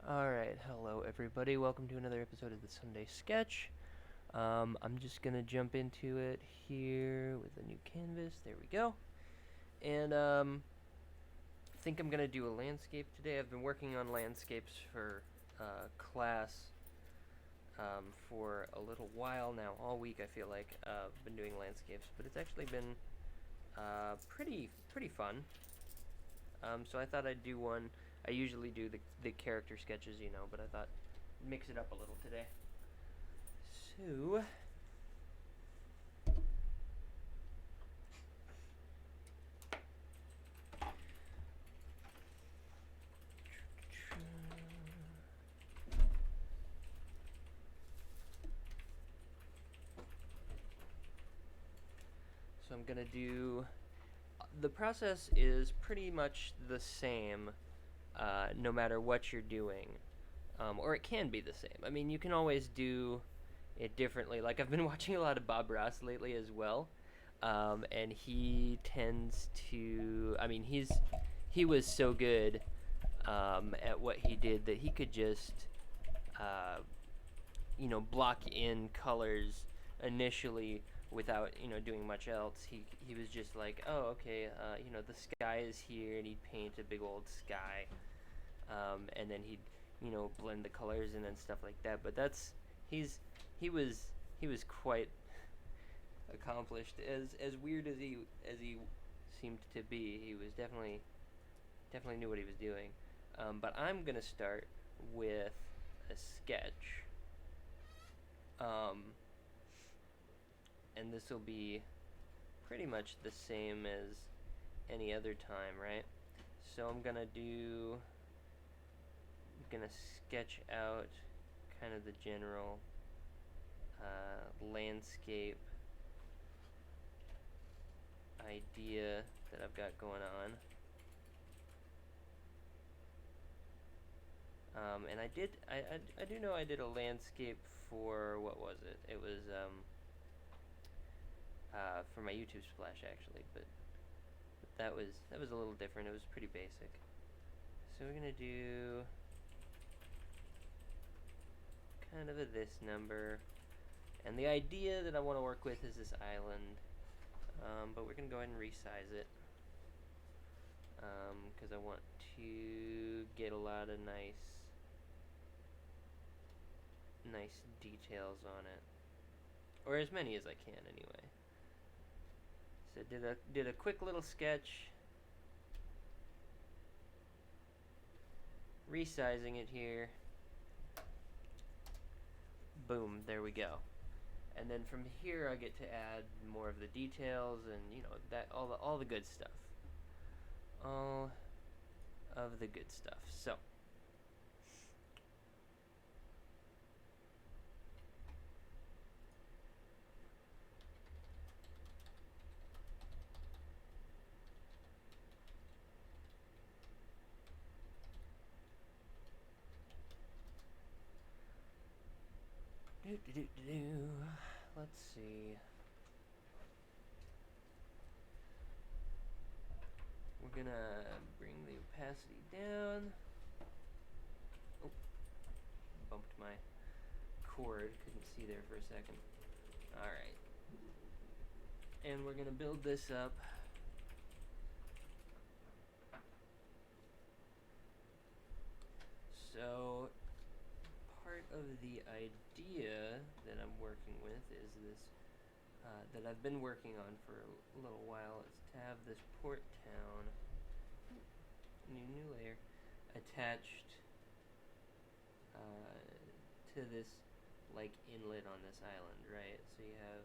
Alright, hello everybody. Welcome to another episode of the Sunday Sketch. I'm just gonna jump into it here with a new canvas. There we go. And I think I'm gonna do a landscape today. I've been working on landscapes for class for a little while now. All week I feel like I've been doing landscapes, but it's actually been pretty fun. So I thought I'd do one. I usually do the character sketches, but I thought mix it up a little today. So I'm gonna do. The process is pretty much the same, no matter what you're doing, or it can be the same. I mean, you can always do it differently. Like I've been watching a lot of Bob Ross lately as well, and he tends to. I mean, he was so good at what he did that he could just, uh, block in colors initially without doing much else. He was just like, oh, okay, the sky is here, and he'd paint a big old sky, and then he'd blend the colors in and stuff like that. But he's he was he was quite accomplished. As weird as he seemed to be, he was definitely knew what he was doing. But I'm gonna start with a sketch. Um, and this will be pretty much the same as any other time, right? So I'm gonna sketch out kind of the general landscape idea that I've got going on. And I do know I did a landscape for, what was it? It was for my YouTube splash actually, but that was a little different. It was pretty basic. So we're gonna do kind of this number, and the idea that I want to work with is this island, but we're gonna go ahead and resize it because I want to get a lot of nice details on it, or as many as I can anyway. So did a quick little sketch, resizing it here. Boom, there we go. And then from here I get to add more of the details and that all the good stuff. All of the good stuff. So let's see. We're gonna bring the opacity down. Oh, bumped my cord. Couldn't see there for a second. Alright. And we're gonna build this up. So part of the idea that I'm working with is this, that I've been working on for a little while, is to have this port town, new layer, attached to this like inlet on this island, right? So you have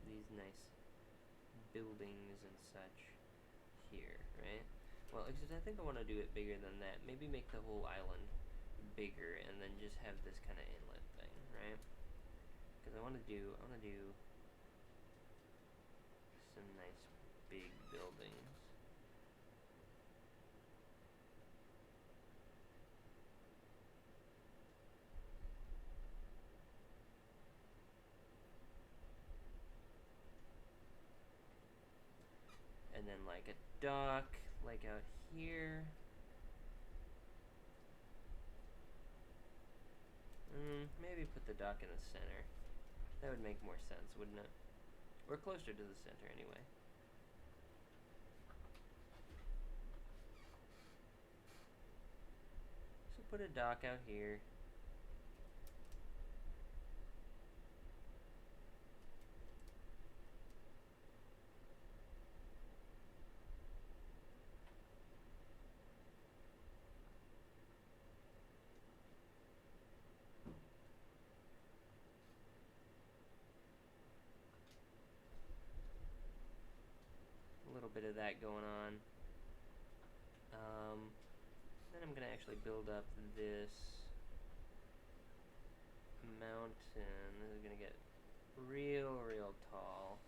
these nice buildings and such here, right? Well, except I think I want to do it bigger than that. Maybe make the whole island bigger and then just have this kind of inlet thing, right? Because I want to do some nice big buildings. And then like a dock like out here. Maybe put the dock in the center. That would make more sense, wouldn't it? We're closer to the center anyway. So put a dock out here. A little bit of that going on. Then I'm gonna actually build up this mountain. This is gonna get real tall.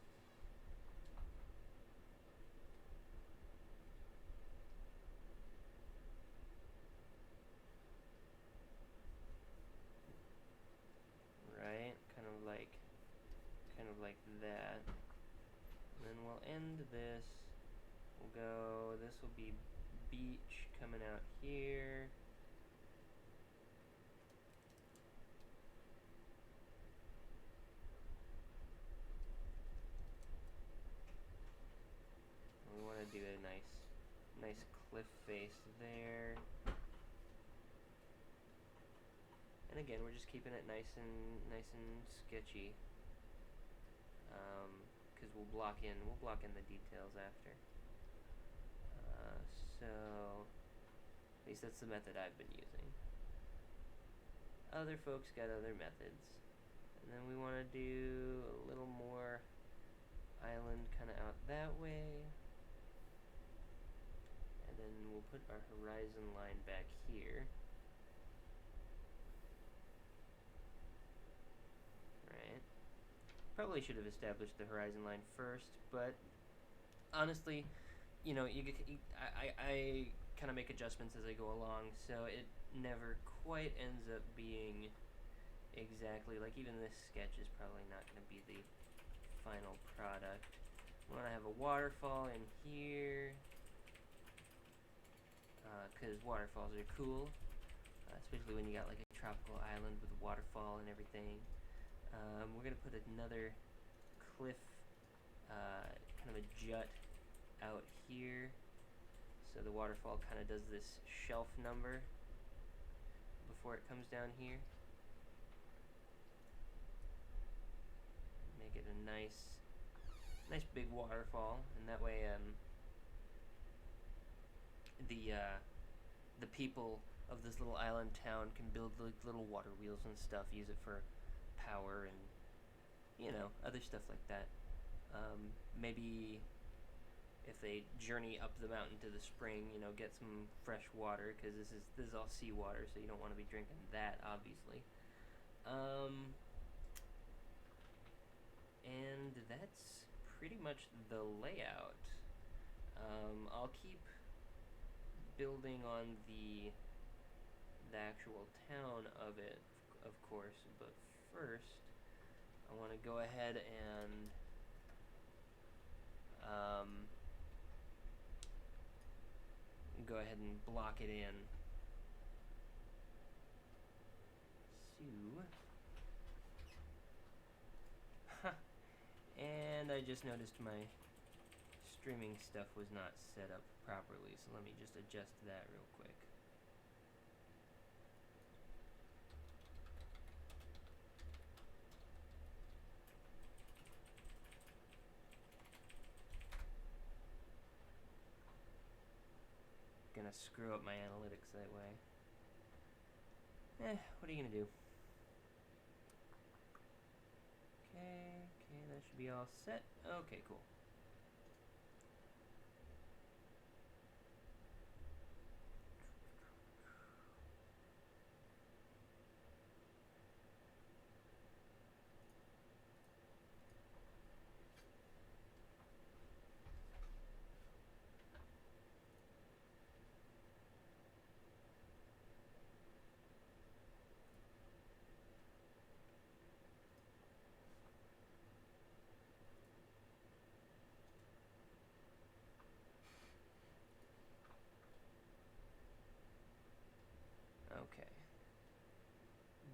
Right? Kind of like that. And then we'll end this. We'll go, this will be beach coming out here. We want to do a nice cliff face there. And again, we're just keeping it nice and sketchy, because we'll block in the details after. So at least that's the method I've been using. Other folks got other methods. And then we want to do a little more island kind of out that way. And then we'll put our horizon line back here. Right. Probably should have established the horizon line first, but honestly, you know, I kind of make adjustments as I go along, so it never quite ends up being exactly, like even this sketch is probably not going to be the final product. We want to have a waterfall in here, because waterfalls are cool, especially when you got like a tropical island with a waterfall and everything. We're going to put another cliff, kind of a jut out here, so the waterfall kind of does this shelf number before it comes down here. Make it a nice big waterfall, and that way the people of this little island town can build like little water wheels and stuff, use it for power and, you know, other stuff like that. Maybe if they journey up the mountain to the spring, you know, get some fresh water, because this is all seawater, so you don't want to be drinking that, obviously. And that's pretty much the layout. I'll keep building on the actual town of it, of course, but first I want to go ahead and block it in. So, and I just noticed my streaming stuff was not set up properly, so let me just adjust that real quick. Gonna screw up my analytics that way. What are you gonna do? Okay, that should be all set. Okay, cool.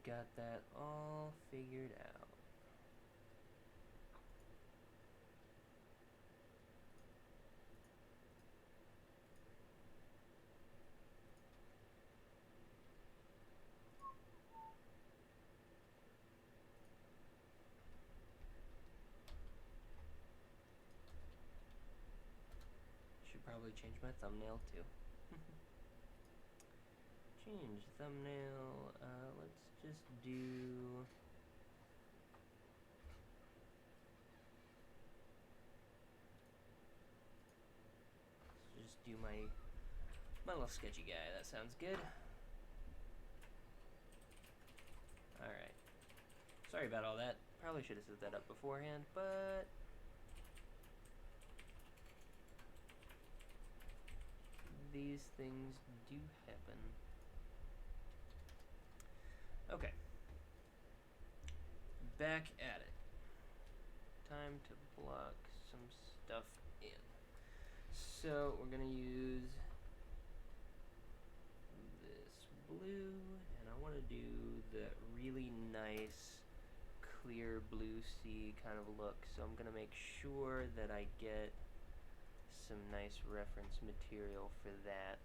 got that all figured out. Should probably change my thumbnail too. Change thumbnail. Let's just do. Let's just do my little sketchy guy. That sounds good. All right. Sorry about all that. Probably should have set that up beforehand, but these things do happen. Okay. Back at it. Time to block some stuff in. So we're gonna use this blue, and I want to do the really nice clear blue sea kind of look. So I'm gonna make sure that I get some nice reference material for that.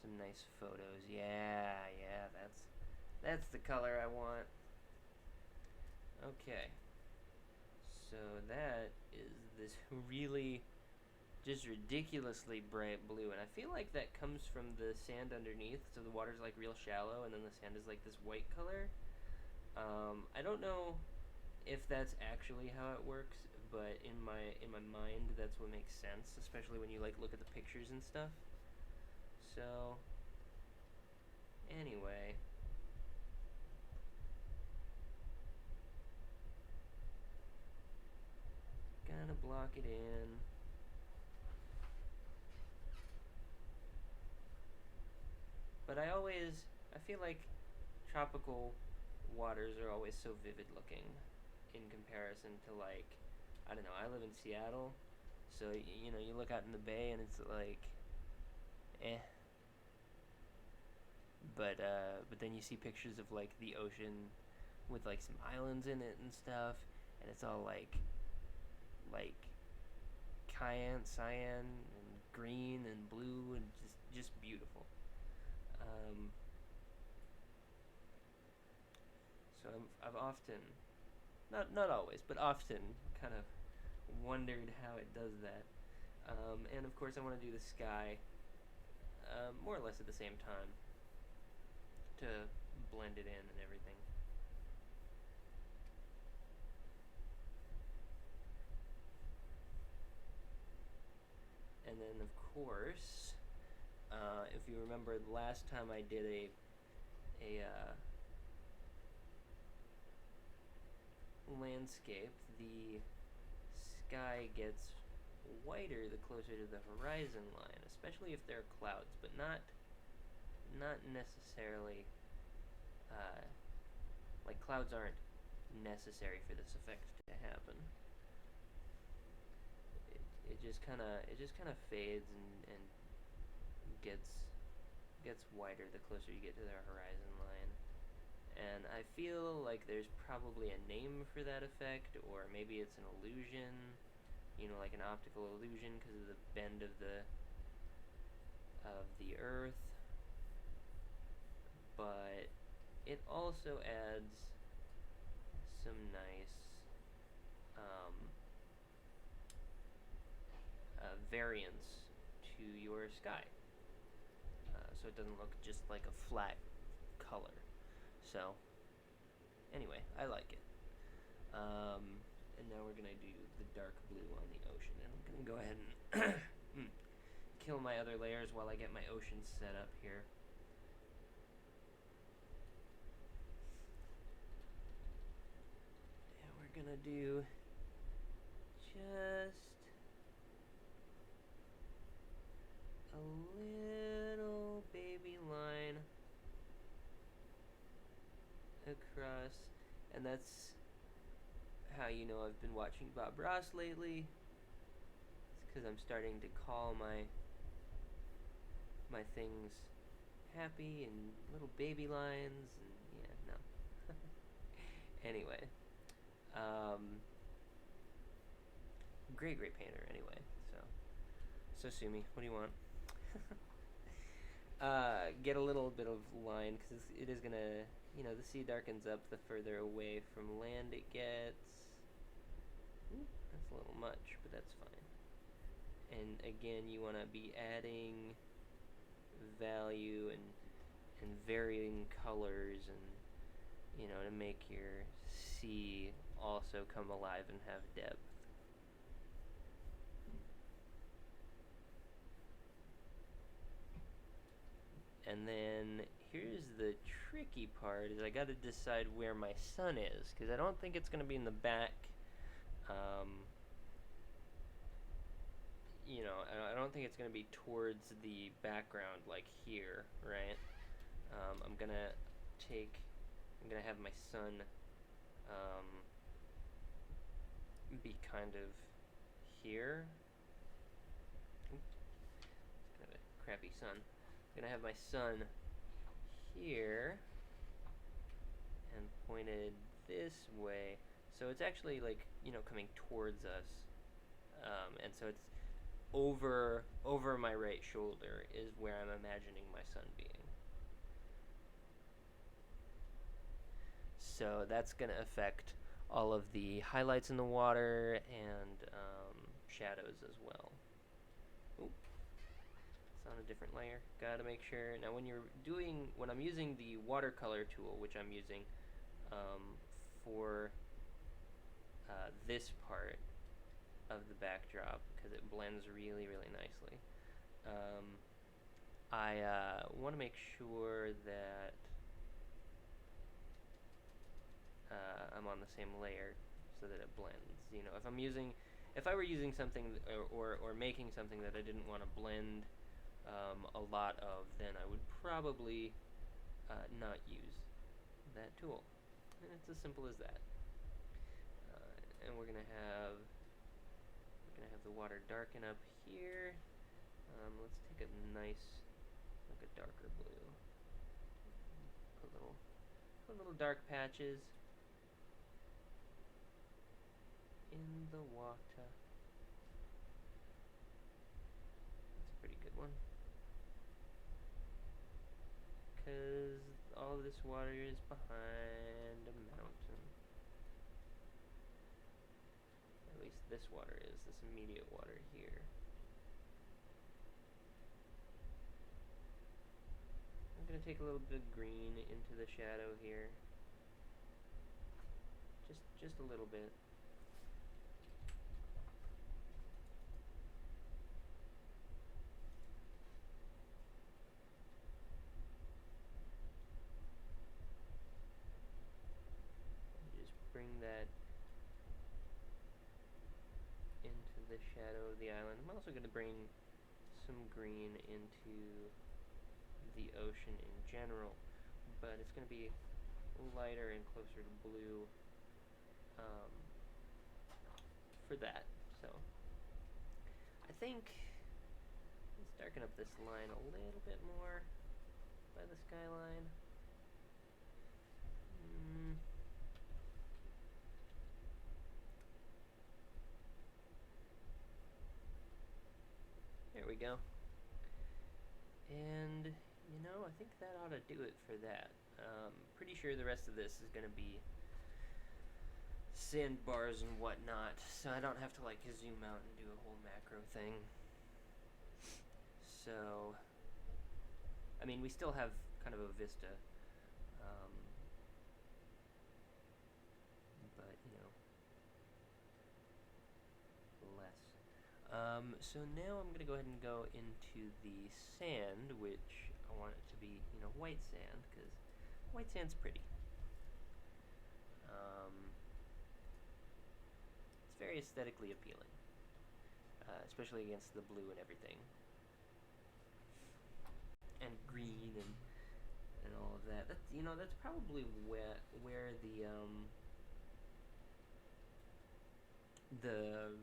Some nice photos. Yeah, that's the color I want. Okay. So that is this really just ridiculously bright blue, and I feel like that comes from the sand underneath, so the water's like real shallow and then the sand is like this white color. I don't know if that's actually how it works, but in my mind that's what makes sense, especially when you like look at the pictures and stuff. So anyway, gonna block it in. But I feel like tropical waters are always so vivid looking in comparison to, like, I don't know, I live in Seattle, so you know, you look out in the bay and it's like eh. But then you see pictures of like the ocean with like some islands in it and stuff, and it's all like cyan and green and blue and just beautiful. Um, so I've often, not always, but often kind of wondered how it does that. And of course, I want to do the sky more or less at the same time to blend it in and everything. And then, of course, if you remember the last time I did a landscape, the sky gets whiter the closer to the horizon line, especially if there are clouds, but not necessarily. Like, clouds aren't necessary for this effect to happen. It just kind of fades and gets whiter the closer you get to the horizon line. And I feel like there's probably a name for that effect, or maybe it's an illusion, you know, like an optical illusion because of the bend of the Earth. But it also adds some nice variance to your sky, so it doesn't look just like a flat color. So anyway, I like it. And now we're gonna do the dark blue on the ocean, and I'm gonna go ahead and kill my other layers while I get my ocean set up here. And we're gonna do just a little baby line across, and that's how you know I've been watching Bob Ross lately. It's because I'm starting to call my things happy and little baby lions, and yeah, no. Anyway, um, great painter. Anyway, so sue me. What do you want? Get a little bit of line because it is gonna, the sea darkens up the further away from land it gets. Ooh, that's a little much, but that's fine. And again, you want to be adding value and varying colors, and to make your sea also come alive and have depth. And then here's the tricky part: is I got to decide where my sun is, because I don't think it's going to be in the back. I don't think it's going to be towards the background like here, right? I'm gonna have my sun be kind of here. It's kind of a crappy sun. I'm gonna have my sun here and pointed this way, so it's actually like coming towards us, and so it's over my right shoulder is where I'm imagining my sun being. So that's going to affect all of the highlights in the water and shadows as well. Ooh, it's on a different layer. Gotta make sure. Now when I'm using the watercolor tool, which I'm using for this part of the backdrop, because it blends really nicely, I want to make sure that I'm on the same layer so that it blends. If I were using something or making something that I didn't want to blend a lot of, then I would probably not use that tool. And it's as simple as that. And we're gonna have the water darken up here. Let's take a nice, like a darker blue. Put little dark patches in the water. That's a pretty good one. Because all of this water is behind a mountain. At least this water is, this immediate water here. I'm going to take a little bit of green into the shadow here. Just a little bit. Bring that into the shadow of the island. I'm also going to bring some green into the ocean in general, but it's going to be lighter and closer to blue for that. So I think let's darken up this line a little bit more by the skyline. There we go. And, I think that ought to do it for that. Pretty sure the rest of this is going to be sandbars and whatnot, so I don't have to, zoom out and do a whole macro thing. So, we still have kind of a vista, but, less. So now I'm going to go ahead and go into the sand, which I want it to be, white sand, because white sand's pretty. It's very aesthetically appealing, especially against the blue and everything, and green and all of that. That's probably where the the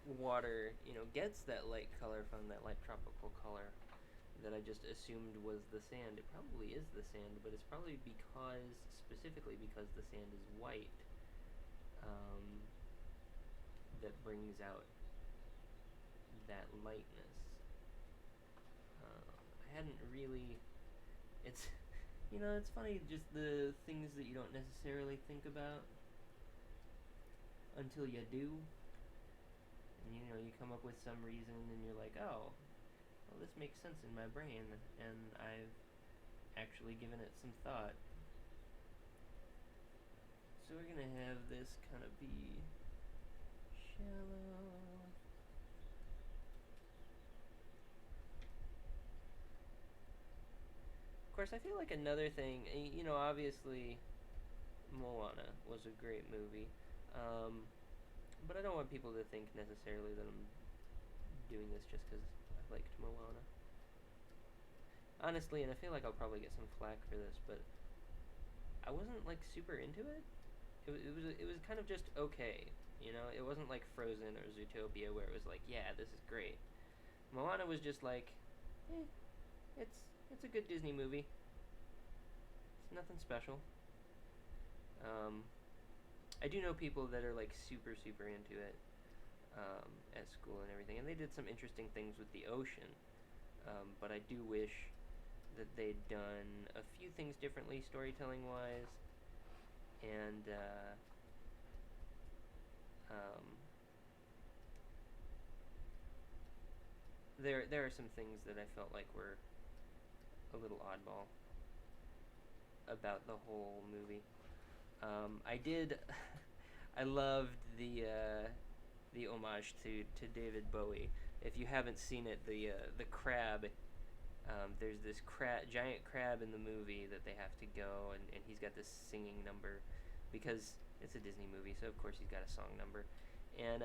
water, gets that light color from that light tropical color that I just assumed was the sand. It probably is the sand, but it's probably specifically because the sand is white, um, that brings out that lightness. I hadn't really. It's, it's funny just the things that you don't necessarily think about until you do, and you come up with some reason, and you're like, oh, well, this makes sense in my brain, and I've actually given it some thought. So we're gonna have this kind of be shallow. Of course, I feel like another thing, obviously, Moana was a great movie, um, but I don't want people to think necessarily that I'm doing this just because I liked Moana. Honestly, and I feel like I'll probably get some flack for this, but I wasn't like super into it. It was kind of just okay. It wasn't like Frozen or Zootopia where it was like, yeah, this is great. Moana was just like, eh, it's a good Disney movie. It's nothing special. Um, I do know people that are like super super into it, at school and everything, and they did some interesting things with the ocean. But I do wish that they'd done a few things differently storytelling wise, and um, there are some things that I felt like were a little oddball about the whole movie. I did, I loved the homage to David Bowie. If you haven't seen it, the crab. There's this giant crab in the movie that they have to go, and he's got this singing number because it's a Disney movie, so of course he's got a song number, and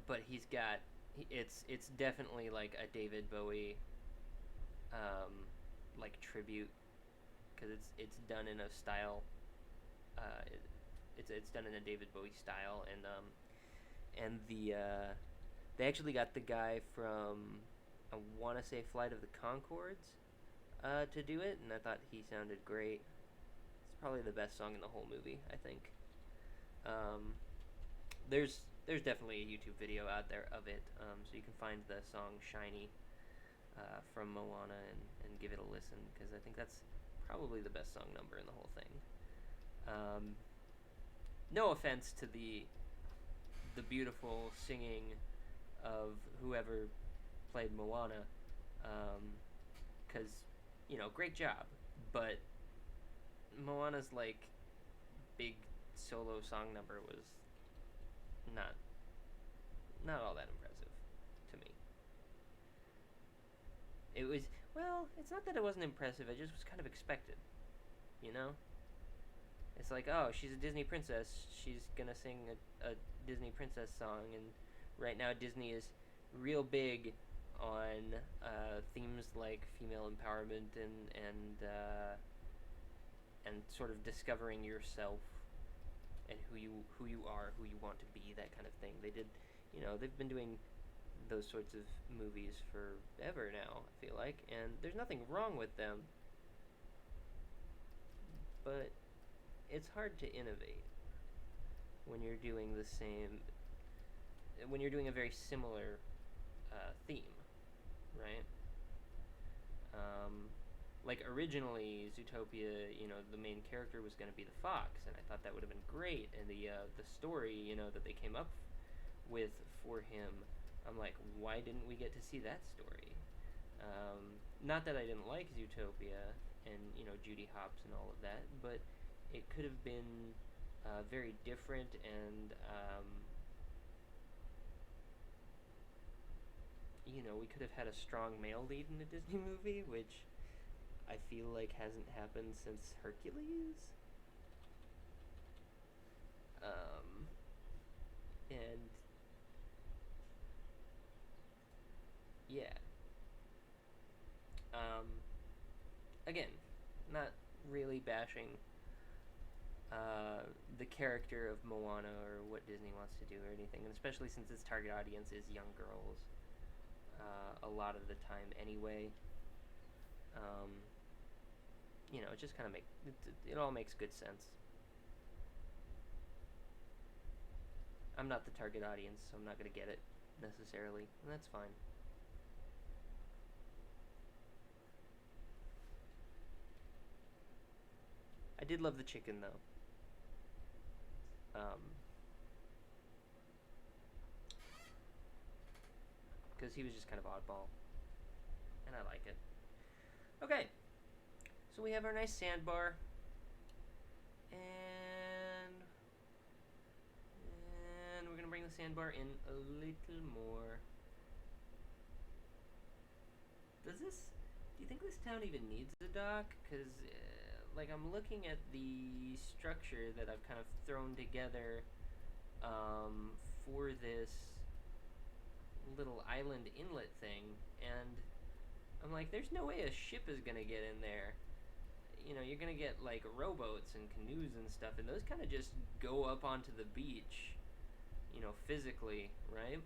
but it's definitely like a David Bowie, um, like tribute, because it's done in a style, it, it's done in a David Bowie style, and they actually got the guy from, I want to say, Flight of the Conchords, to do it, and I thought he sounded great. It's probably the best song in the whole movie, I think. Um, there's definitely a YouTube video out there of it, so you can find the song "Shiny," from Moana, and give it a listen, because I think that's probably the best song number in the whole thing. No offense to the beautiful singing of whoever played Moana, because great job, but Moana's like big solo song number was not not all that impressive to me. It was, well, it's not that it wasn't impressive. It just was kind of expected, you know. It's like, oh, she's a Disney princess. She's gonna sing a Disney princess song, and right now Disney is real big on themes like female empowerment and sort of discovering yourself and who you are, who you want to be, that kind of thing. They've been doing those sorts of movies forever now, I feel like, and there's nothing wrong with them, but it's hard to innovate when you're doing the same, when you're doing a very similar theme, right? Um, like originally Zootopia, the main character was going to be the fox, and I thought that would have been great. And the story, that they came up with for him, I'm like, why didn't we get to see that story? Not that I didn't like Zootopia and Judy Hopps and all of that, but it could have been very different, and we could have had a strong male lead in a Disney movie, which I feel like hasn't happened since Hercules. Um, and yeah, um, again, not really bashing the character of Moana or what Disney wants to do or anything, and especially since its target audience is young girls a lot of the time anyway. Um, it just kind of it all makes good sense. I'm not the target audience, so I'm not gonna get it necessarily, and that's fine. I did love the chicken though. Because he was just kind of oddball, and I like it. Okay, so we have our nice sandbar, and we're gonna bring the sandbar in a little more. Does this? Do you think this town even needs a dock? Because like I'm looking at the structure that I've kind of thrown together for this little island inlet thing, and I'm like, there's no way a ship is gonna get in there. You're gonna get like rowboats and canoes and stuff, and those kind of just go up onto the beach, physically, right?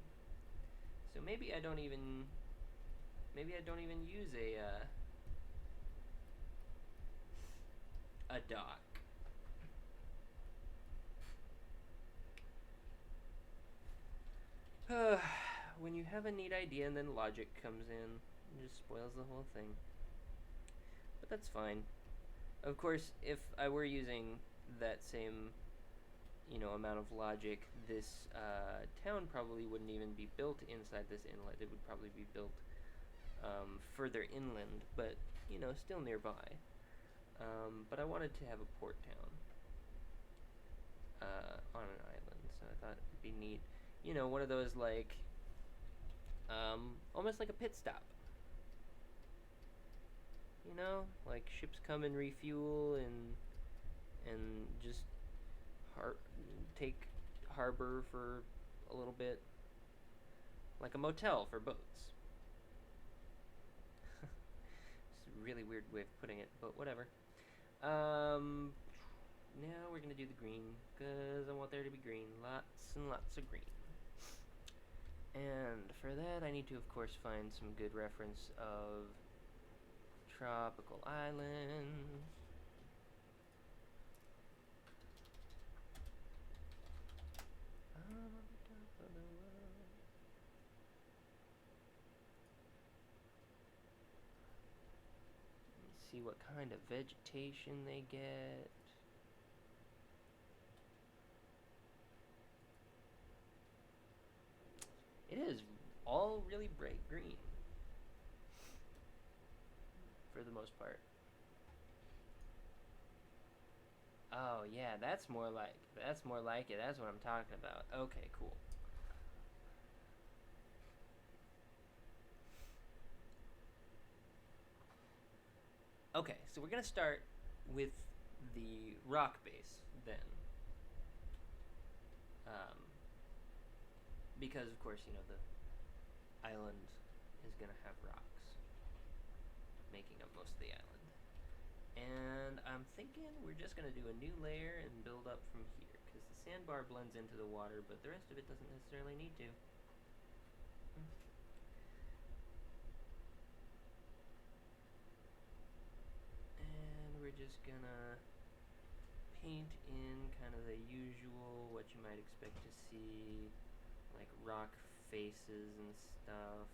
So maybe I don't even use a dock. When you have a neat idea and then logic comes in, it just spoils the whole thing. But that's fine. Of course, if I were using that same, amount of logic, this town probably wouldn't even be built inside this inlet. It would probably be built further inland, but, still nearby. But I wanted to have a port town on an island, so I thought it'd be neat. One of those like almost like a pit stop. Like ships come and refuel and just take harbor for a little bit, like a motel for boats. It's a really weird way of putting it, but whatever. Now we're gonna do the green because I want there to be green, lots and lots of green. And for that, I need to, of course, find some good reference of tropical islands. On top of the world. Let's see what kind of vegetation they get. It is all really bright green for the most part. Oh yeah, that's more like it. That's what I'm talking about. Okay, cool. Okay, so we're gonna start with the rock base then, because of course the island is gonna have rocks making up most of the island. And I'm thinking we're just going to do a new layer and build up from here, because the sandbar blends into the water, but the rest of it doesn't necessarily need to. And we're just going to paint in kind of the usual, what you might expect to see, like rock faces and stuff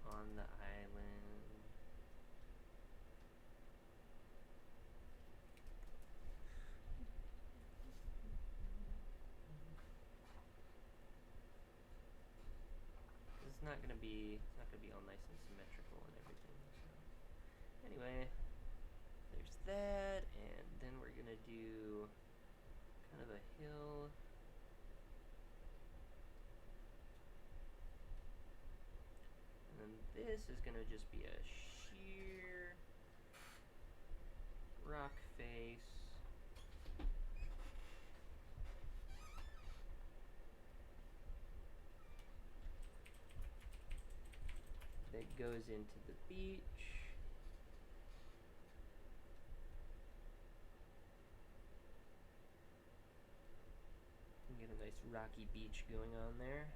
on the island. It's not gonna be all nice and symmetrical and everything. So anyway, there's that, and then we're gonna do kind of a hill. And then this is gonna just be a sheer rock face. That goes into the beach. rocky beach going on there.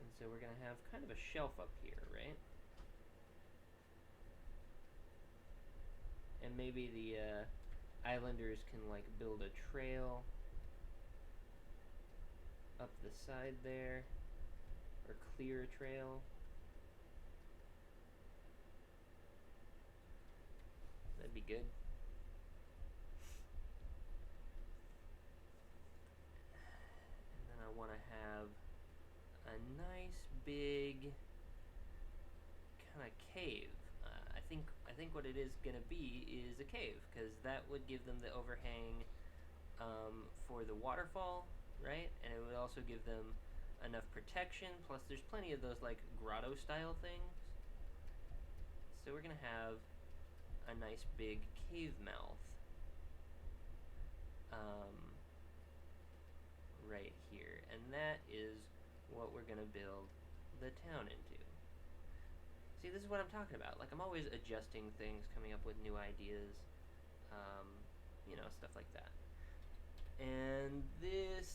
And so we're going to have kind of a shelf up here, right? And maybe the islanders can like build a trail up the side there, or clear a trail. That'd be good. And then I want to have a nice big kind of cave. I think what it is gonna be is a cave, because that would give them the overhang for the waterfall, right? And it would also give them enough protection. Plus, there's plenty of those like grotto style things. So we're gonna have a nice big cave mouth right here, and that is what we're gonna build the town into. See, this is what I'm talking about. Like, I'm always adjusting things, coming up with new ideas, stuff like that. And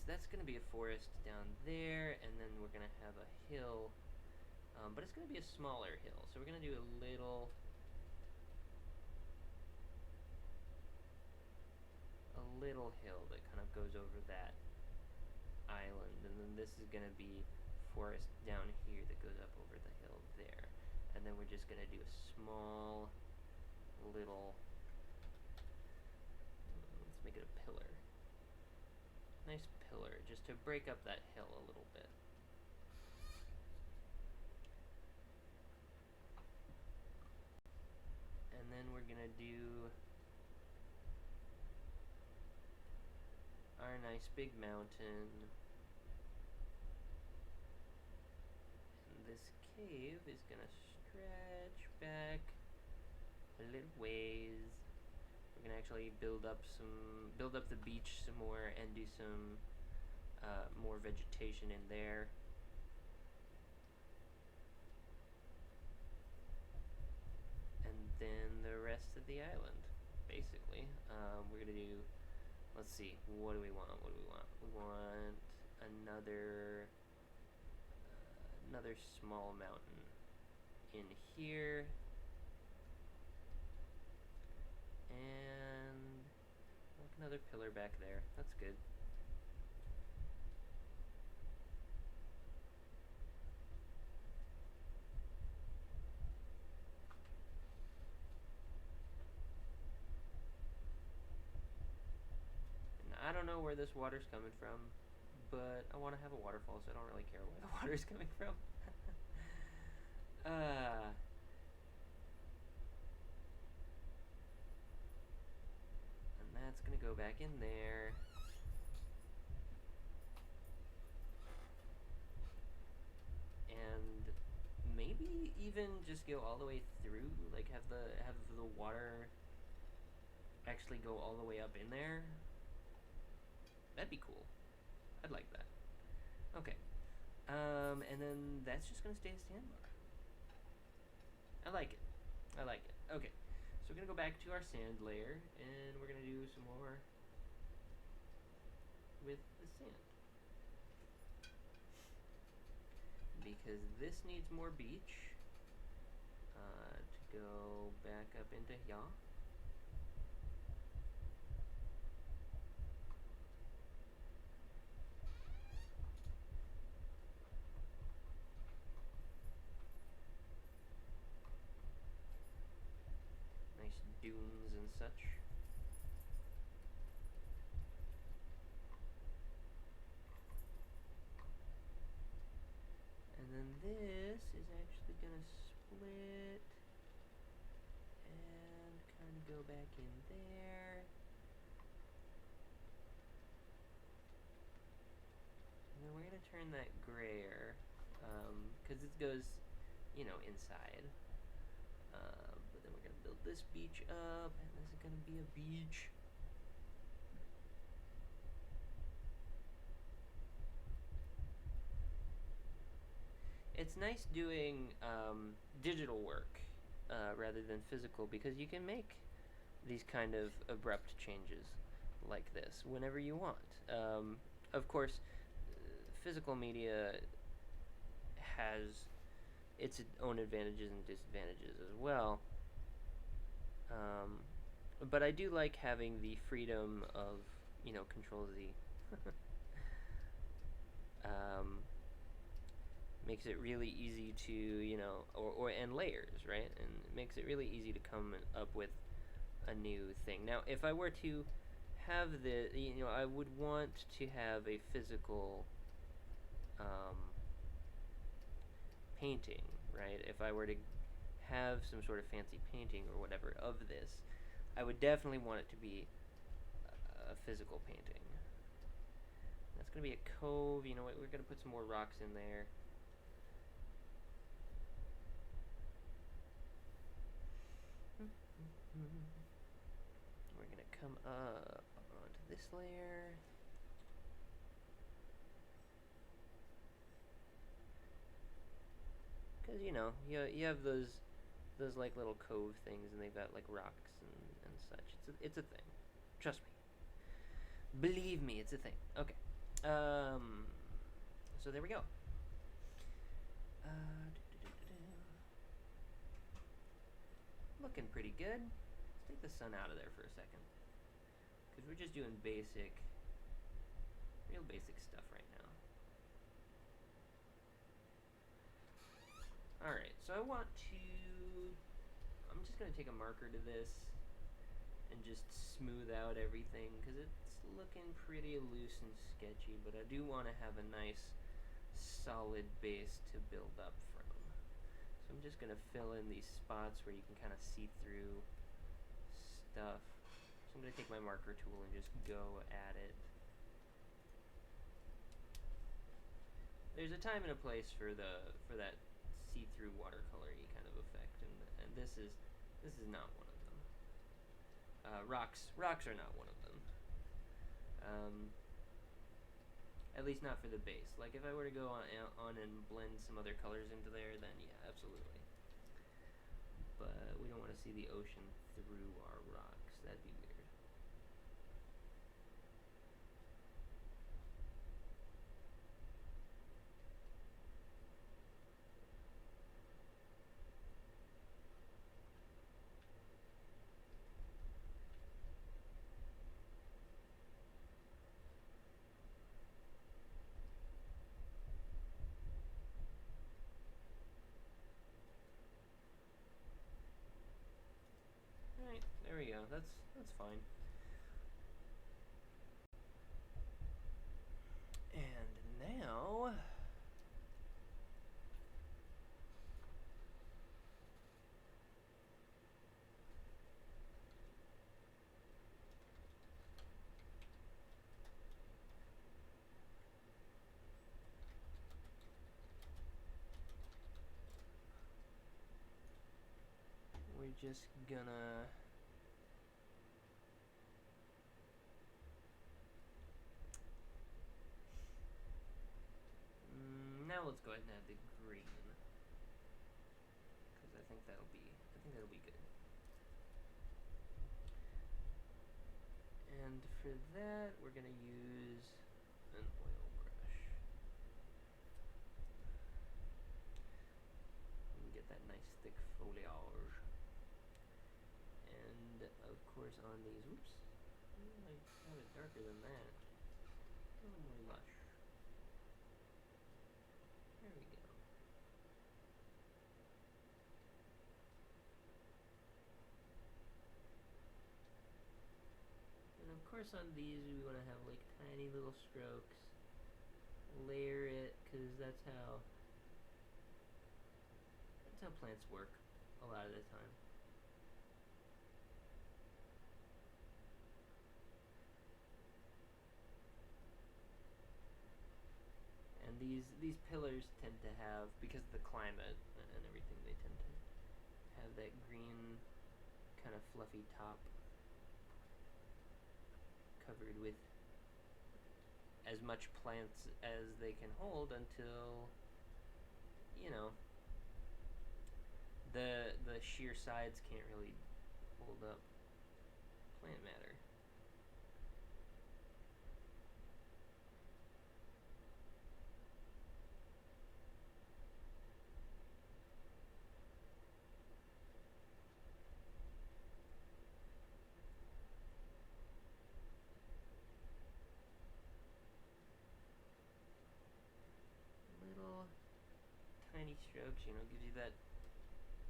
that's going to be a forest down there, and then we're going to have a hill, but it's going to be a smaller hill. So we're going to do a little hill that kind of goes over that island, and then this is going to be forest down here that goes up over the hill there. And then we're just going to do a small little, let's make it a pillar. Nice pillar, just to break up that hill a little bit. And then we're going to do our nice big mountain. And this cave is going to stretch back a little ways. We're gonna actually build up the beach some more, and do some more vegetation in there. And then the rest of the island, basically. We're gonna do, let's see, what do we want? We want another small mountain in here, and like another pillar back there. That's good. And I don't know where this water's coming from, but I want to have a waterfall, so I don't really care where the water's coming from. And that's gonna go back in there. And maybe even just go all the way through, like have the water actually go all the way up in there. That'd be cool. I'd like that. Okay. And then that's just gonna stay a sandbar. I like it. Okay. So we're gonna go back to our sand layer, and we're gonna do some more with the sand. Because this needs more beach to go back up into here. Nice dunes and such. And then this is actually gonna split and kind of go back in there. And then we're gonna turn that grayer, because it goes, inside. But then we're gonna build this beach up, and this is gonna be a beach. It's nice doing digital work rather than physical, because you can make these kind of abrupt changes like this whenever you want. Of course, physical media has its own advantages and disadvantages as well. Um, but I do like having the freedom of, Control Z. um, Makes it really easy to, and layers, right? And it makes it really easy to come up with a new thing. Now, if I were to have I would want to have a physical um, painting, right? If I were to have some sort of fancy painting or whatever of this, I would definitely want it to be a physical painting. That's going to be a cove. You know what? We're going to put some more rocks in there. We're going to come up onto this layer. Because, you have those like little cove things, and they've got like rocks and such. It's a thing. Trust me. Believe me, it's a thing. Okay. So there we go. Looking pretty good. Let's take the sun out of there for a second, because we're just doing real basic stuff right now. Alright, so I'm just going to take a marker to this and just smooth out everything, because it's looking pretty loose and sketchy, but I do want to have a nice solid base to build up from. So I'm just going to fill in these spots where you can kind of see through stuff. So I'm going to take my marker tool and just go at it. There's a time and a place for that see-through watercolory kind of effect, and this is not one of them. Rocks are not one of them. At least not for the base. Like if I were to go on and blend some other colors into there, then yeah, absolutely. But we don't want to see the ocean through our rocks. That'd be weird. Alright, there we go. That's fine. And now we're just gonna now let's go ahead and add the green, because I think that'll be good. And for that, we're gonna use an oil brush. And get that nice thick foliage. And of course on these, oops, I have it darker than that. A little more lush. There we go. And of course on these we want to have like tiny little strokes. Layer it, because that's how plants work a lot of the time. And these pillars tend to have, because of the climate and everything, they tend to have that green kind of fluffy top covered with as much plants as they can hold until, the sheer sides can't really hold up plant matter. Little tiny strokes, you know, gives you that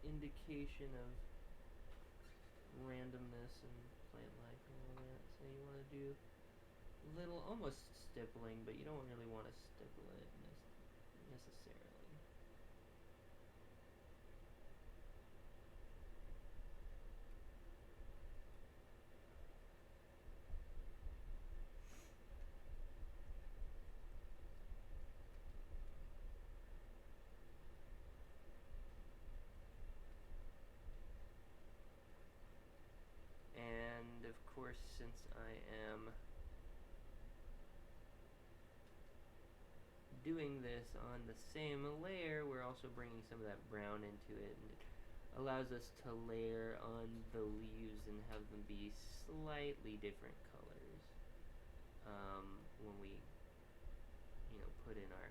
indication of randomness and plant life and all that. So you want to do little, almost stippling, but you don't really want to stipple it necessarily. And of course, since I am doing this on the same layer, we're also bringing some of that brown into it, and it allows us to layer on the leaves and have them be slightly different colors when we, you know, put in our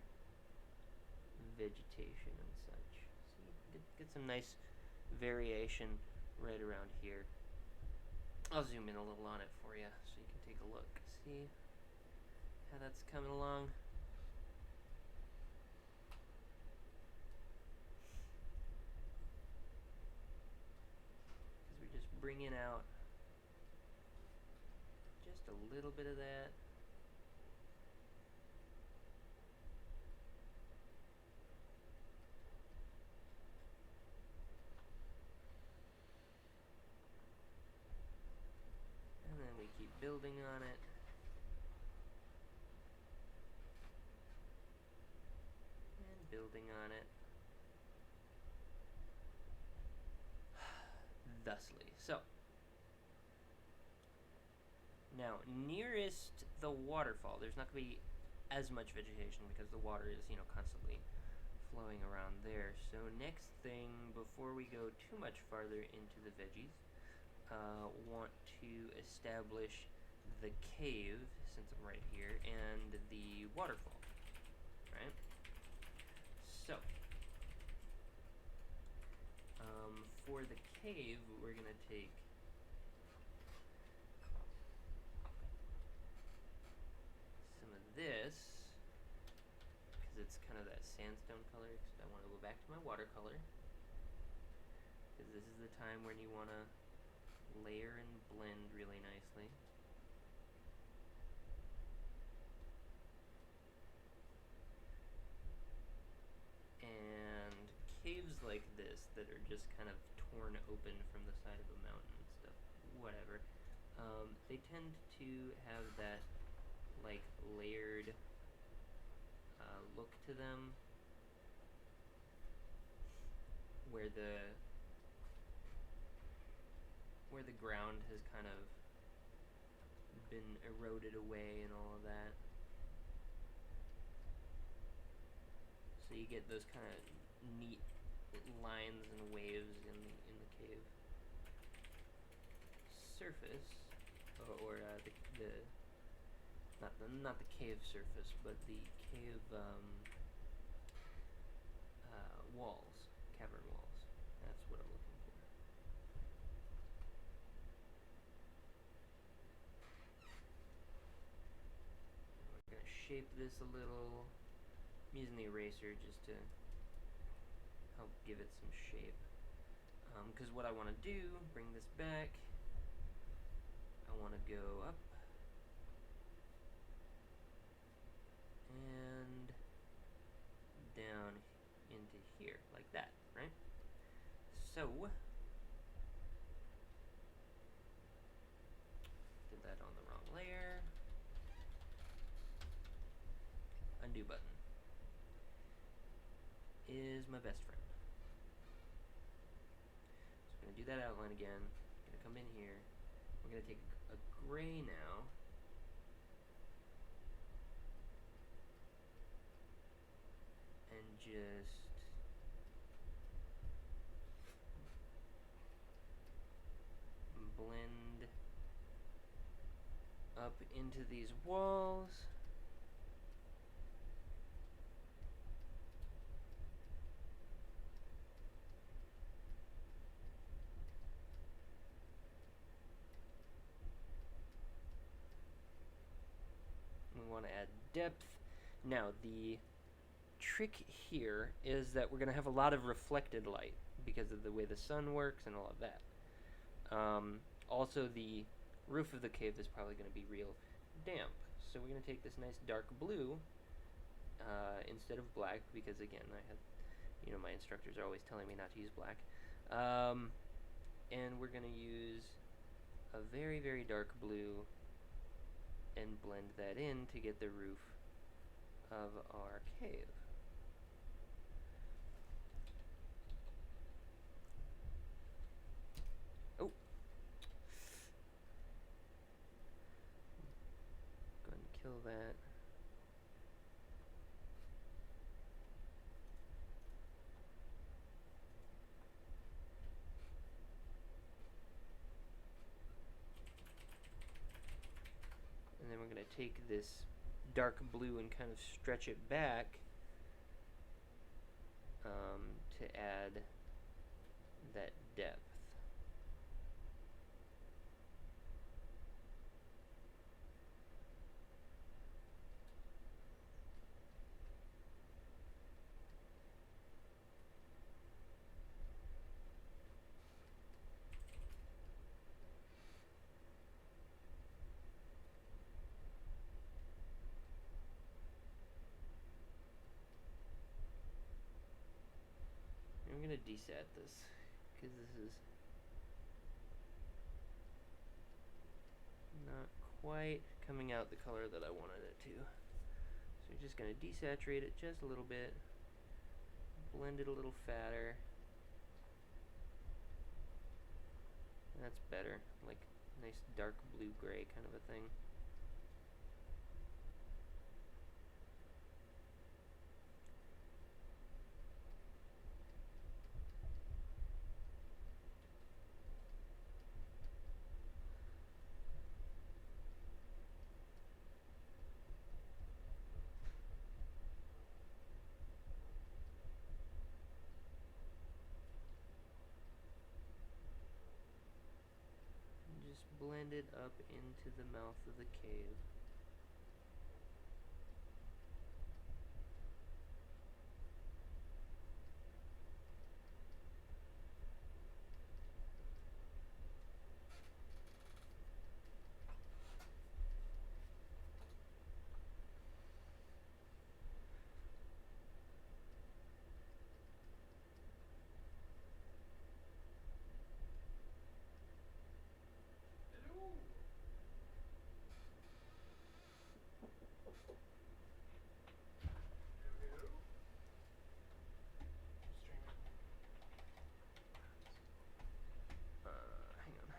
vegetation and such. So you can get some nice variation right around here. I'll zoom in a little on it for you so you can take a look. See how that's coming along? Because we're just bringing out just a little bit of that. And then we keep building on it. And building on it. Thusly. So, now, nearest the waterfall, there's not going to be as much vegetation because the water is, you know, constantly flowing around there. So next thing, before we go too much farther into the veggies, want to establish the cave, since I'm right here, and the waterfall, right? So, for the cave, we're going to take some of this, because it's kind of that sandstone color, except I want to go back to my watercolor, because this is the time when you want to layer and blend really nicely. And caves like this that are just kind of torn open from the side of a mountain and stuff, whatever, they tend to have that like layered look to them, where the ground has kind of been eroded away and all of that. So you get those kind of neat lines and waves in the cave surface, or the not the cave surface, but the cave walls, cavern walls. That's what I'm looking for. We're gonna shape this a little. I'm using the eraser just to help give it some shape. Because what I want to do, bring this back. I want to go up and down into here, like that, right? So, did that on the wrong layer. Undo button is my best friend. So I'm going to do that outline again. I'm going to come in here. We're going to take a gray now. And just up into these walls. We want to add depth. Now, the trick here is that we're going to have a lot of reflected light because of the way the sun works and all of that. Also, the roof of the cave is probably going to be real damp. So we're going to take this nice dark blue instead of black because, again, my instructors are always telling me not to use black. And we're going to use a very, very dark blue and blend that in to get the roof of our cave. Oh. Go ahead and kill that. And then we're going to take this dark blue and kind of stretch it back to add that depth. I'm going to desat this because this is not quite coming out the color that I wanted it to. So we're just going to desaturate it just a little bit, blend it a little fatter. That's better, like nice dark blue-gray kind of a thing. Just blend it up into the mouth of the cave. Hang on.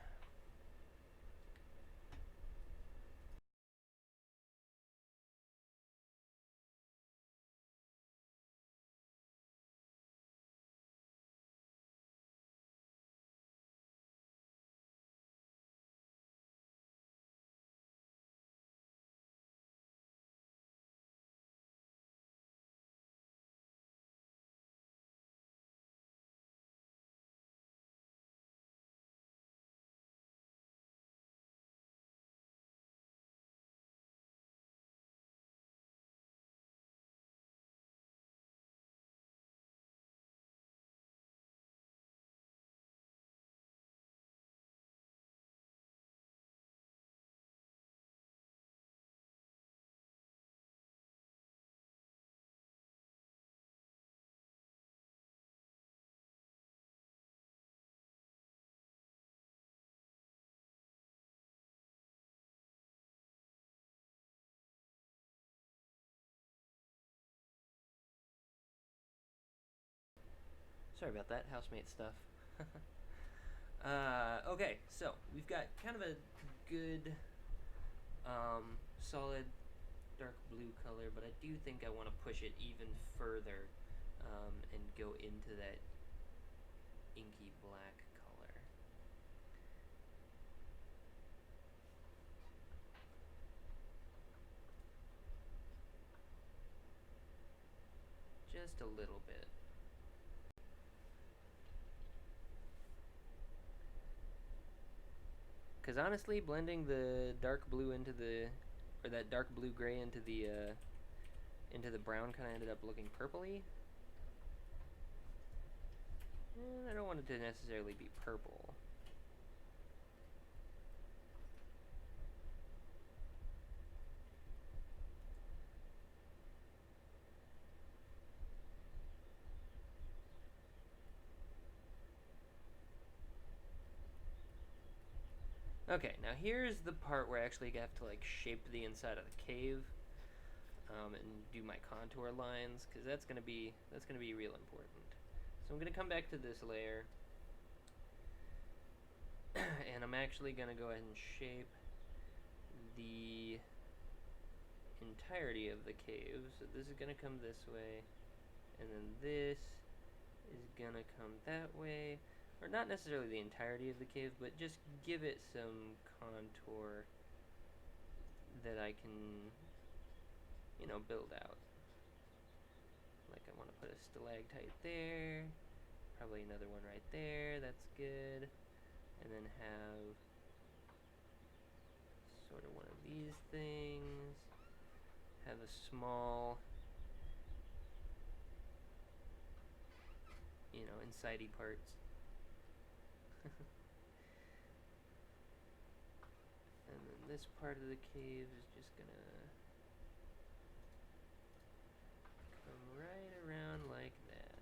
Sorry about that, housemate stuff. Okay, so we've got kind of a good, solid dark blue color, but I do think I want to push it even further and go into that inky black color. just a little bit. Because honestly, blending the dark blue into the, or that dark blue gray into the brown kind of ended up looking purpley. I don't want it to necessarily be purple. Okay, now here's the part where I actually have to like shape the inside of the cave, and do my contour lines, because that's gonna be real important. So I'm gonna come back to this layer, and I'm actually gonna go ahead and shape the entirety of the cave. So this is gonna come this way, and then this is gonna come that way. Or not necessarily the entirety of the cave, but just give it some contour that I can, build out. Like I want to put a stalactite there, probably another one right there, that's good. And then have sort of one of these things, have a small, insidey parts. And then this part of the cave is just gonna come right around like that.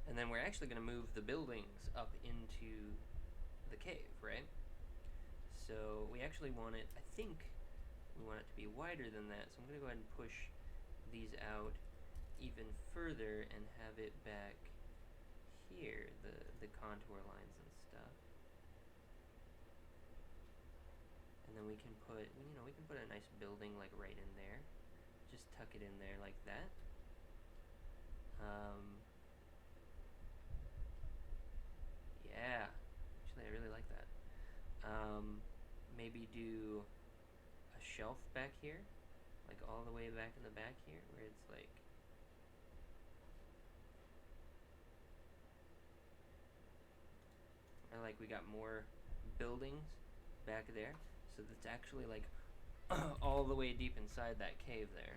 And then we're actually gonna move the buildings up into the cave, right? So we actually want it, I think we want it to be wider than that, so I'm gonna go ahead and push these out even further and have it back here, the contour lines and stuff. And then we can put, we can put a nice building like right in there. Just tuck it in there like that. Yeah, actually I really like that. Maybe do a shelf back here, like all the way back in the back here, where it's like, or like we got more buildings back there, so that's actually like all the way deep inside that cave there.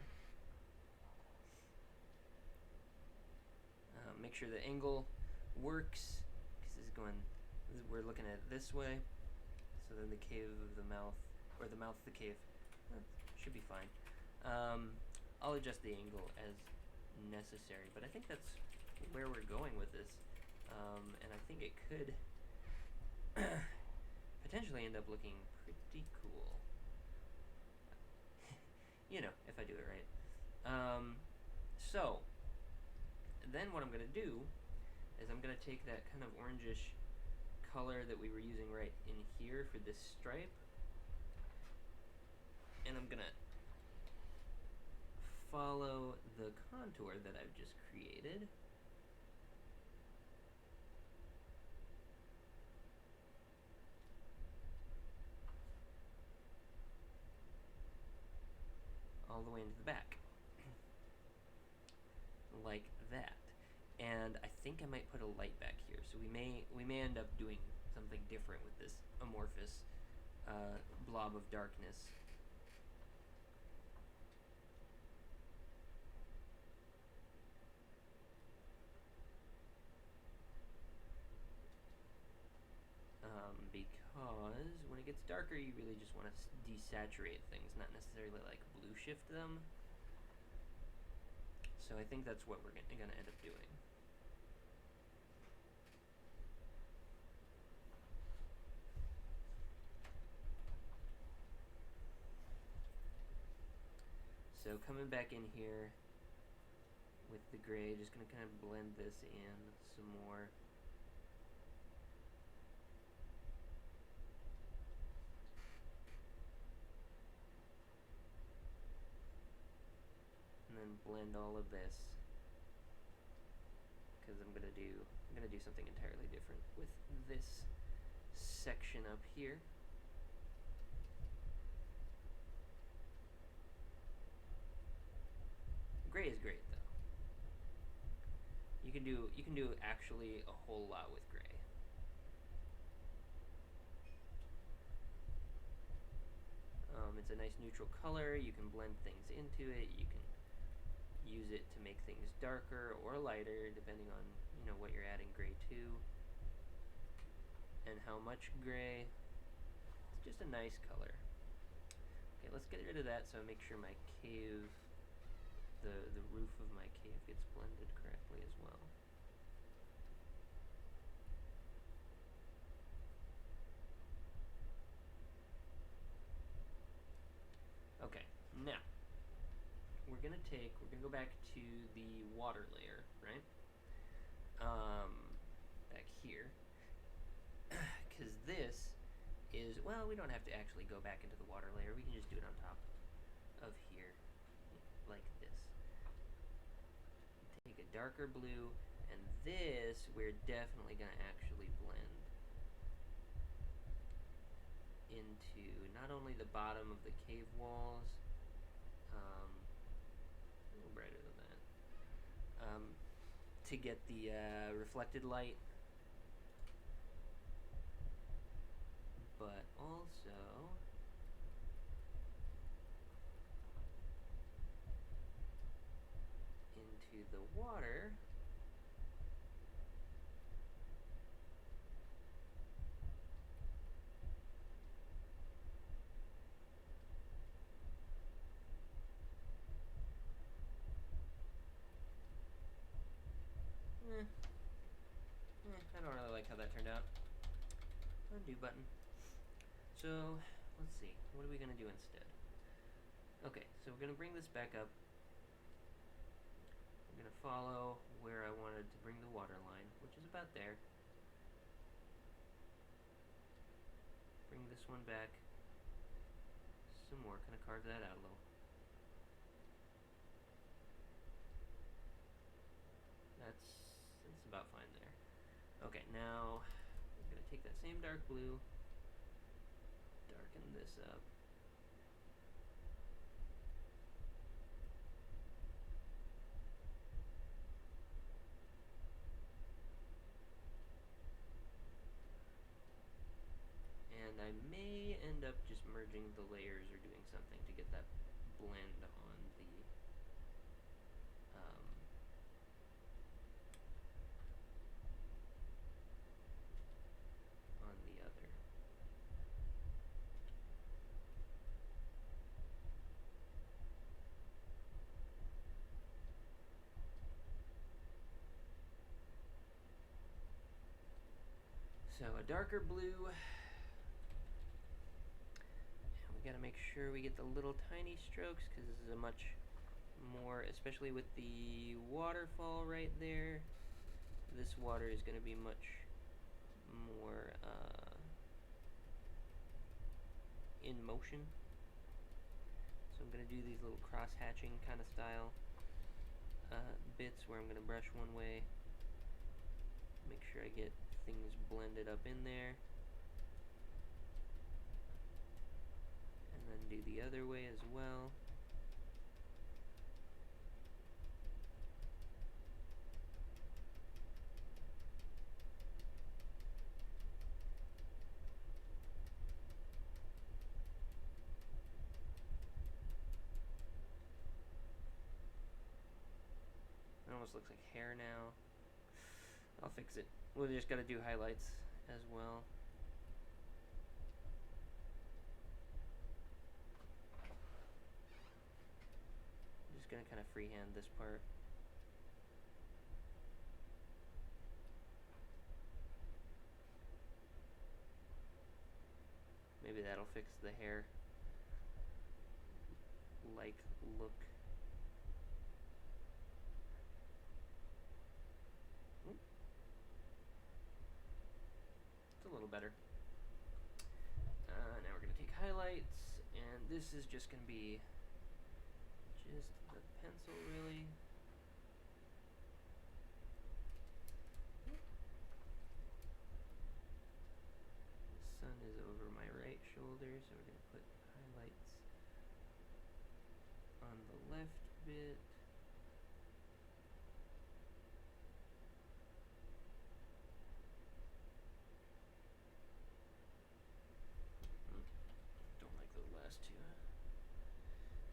Make sure the angle works, because this is going, we're looking at it this way, so then the cave of the mouth, or the mouth of the cave, should be fine. I'll adjust the angle as necessary, but I think that's where we're going with this, and I think it could potentially end up looking pretty cool. If I do it right. So then what I'm going to do is I'm going to take that kind of orangish color that we were using right in here for this stripe, and I'm going to follow the contour that I've just created. All the way into the back. Like that. And I think I might put a light back here, so we may end up doing something different with this amorphous blob of darkness. Because when it gets darker, you really just want to desaturate things, not necessarily like blue shift them. So I think that's what we're gonna end up doing. So coming back in here with the gray, just gonna kind of blend this in some more. And then blend all of this, because I'm gonna do something entirely different with this section up here. Gray is great though. You can do actually a whole lot with gray. It's a nice neutral color. You can blend things into it. You can use it to make things darker or lighter depending on what you're adding gray to and how much gray. It's just a nice color. Okay, let's get rid of that so I make sure my cave, the roof of my cave gets blended correctly as well. Okay, now we're gonna go back to the water layer, right? Back here, because this is, well, we don't have to actually go back into the water layer. We can just do it on top of here, like this. Take a darker blue, and this we're definitely gonna actually blend into not only the bottom of the cave walls, a little brighter than that, to get the reflected light, but also into the water. I don't really like how that turned out. Undo button. So, let's see. What are we going to do instead? Okay, so we're going to bring this back up. We're going to follow where I wanted to bring the water line, which is about there. Bring this one back. Some more. Kind of carve that out a little. That's about fine there. Okay, now we're going to take that same dark blue, darken this up. And I may end up just merging the layers or doing something to get that blend on the other. So a darker blue. And we gotta make sure we get the little tiny strokes because this is a much more, especially with the waterfall right there, this water is gonna be much more in motion. So I'm gonna do these little cross hatching kind of style bits where I'm gonna brush one way, make sure I get things blended up in there, and then do the other way as well. It almost looks like hair now. I'll fix it. We'll just gotta do highlights as well. I'm just gonna kind of freehand this part. Maybe that'll fix the hair like look. It's a little better. Now we're gonna take highlights, and this is just gonna be just the pencil, really. The sun is over my right shoulder, so we're gonna put highlights on the left bit.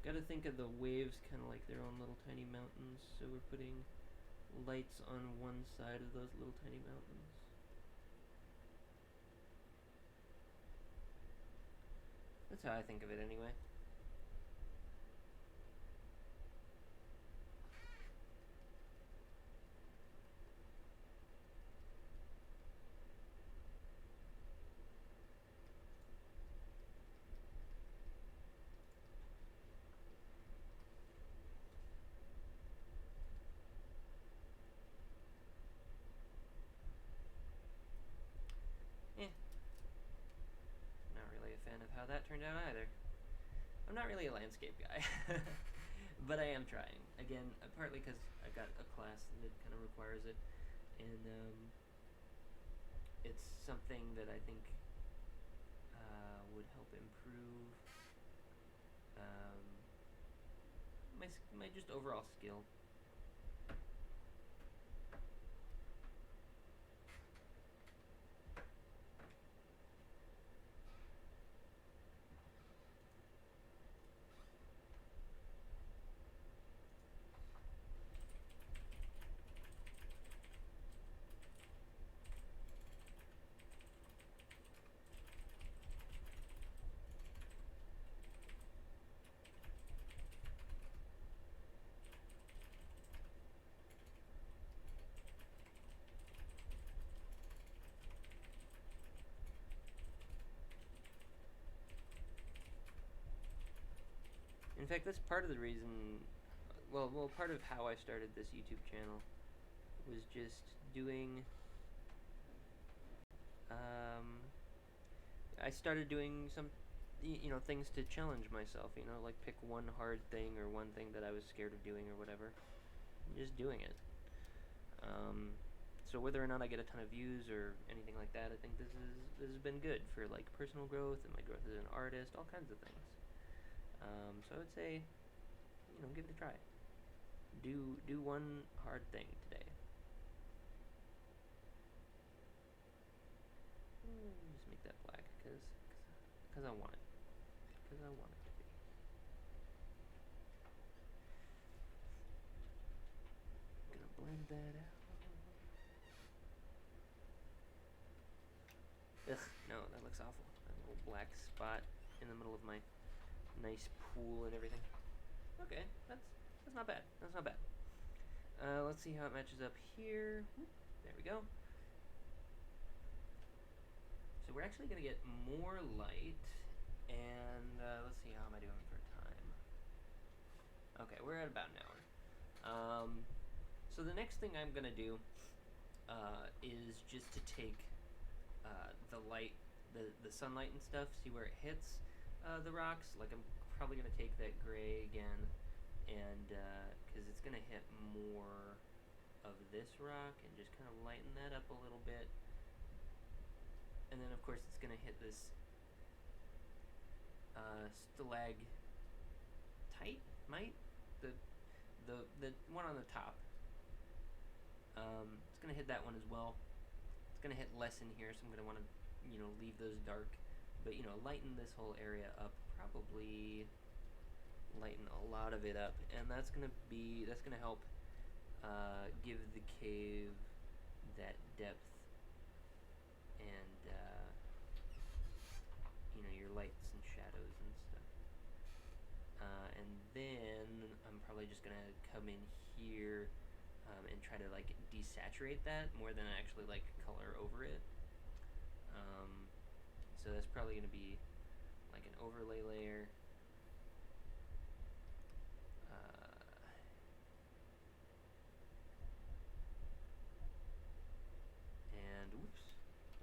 Gotta think of the waves kind of like their own little tiny mountains, so we're putting lights on one side of those little tiny mountains. That's how I think of it anyway. Not really a fan of how that turned out either. I'm not really a landscape guy, but I am trying. Again, partly because I've got a class that kind of requires it, and it's something that I think would help improve my just overall skill. In fact, that's part of the reason. Well, part of how I started this YouTube channel was just doing. I started doing some, things to challenge myself. Like pick one hard thing or one thing that I was scared of doing or whatever, and just doing it. So whether or not I get a ton of views or anything like that, I think this has been good for like personal growth and my growth as an artist, all kinds of things. So I would say, give it a try. Do one hard thing today. Just make that black because I want it. Because I want it to be. I'm gonna blend that out. Ugh, no, that looks awful. That little black spot in the middle of my nice pool and everything. Okay, that's not bad. That's not bad. Let's see how it matches up here. There we go. So we're actually gonna get more light, and let's see, how am I doing for time? Okay, we're at about an hour. So the next thing I'm gonna do is just to take the light, the sunlight and stuff, see where it hits the rocks. Like I'm probably gonna take that gray again, and because it's gonna hit more of this rock and just kind of lighten that up a little bit. And then of course it's gonna hit this stalagmite, the one on the top. It's gonna hit that one as well. It's gonna hit less in here, so I'm gonna want to leave those dark, but lighten this whole area up. Probably lighten a lot of it up, and that's gonna help give the cave that depth and your lights and shadows and stuff. And then I'm probably just gonna come in here and try to like desaturate that more than actually like color over it. So that's probably gonna be like an overlay layer. And oops,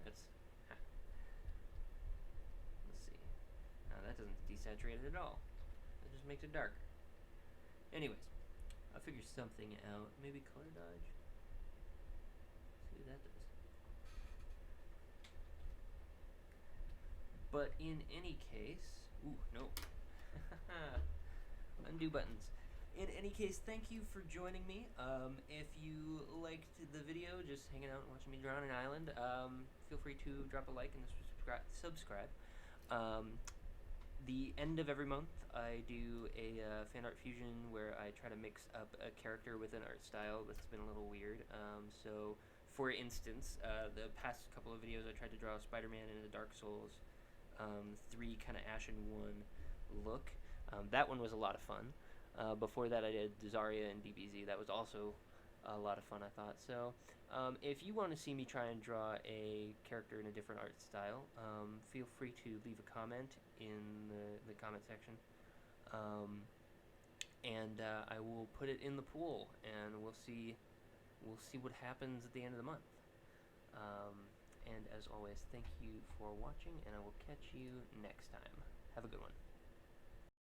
that's let's see. That doesn't desaturate it at all. That just makes it darker. Anyways, I'll figure something out. Maybe color dodge. See what that does. But in any case, ooh, no. Undo buttons. In any case, thank you for joining me. If you liked the video, just hanging out and watching me draw on an island, feel free to drop a like and subscribe. the end of every month, I do a fan art fusion where I try to mix up a character with an art style that's been a little weird. So, for instance, the past couple of videos, I tried to draw Spider-Man in a Dark Souls 3 kind of Ashen 1 look. That one was a lot of fun. Before that, I did Zarya and DBZ. That was also a lot of fun, I thought. So, if you want to see me try and draw a character in a different art style, feel free to leave a comment in the comment section. And I will put it in the pool, and we'll see what happens at the end of the month. Um, and as always, thank you for watching, and I will catch you next time. Have a good one.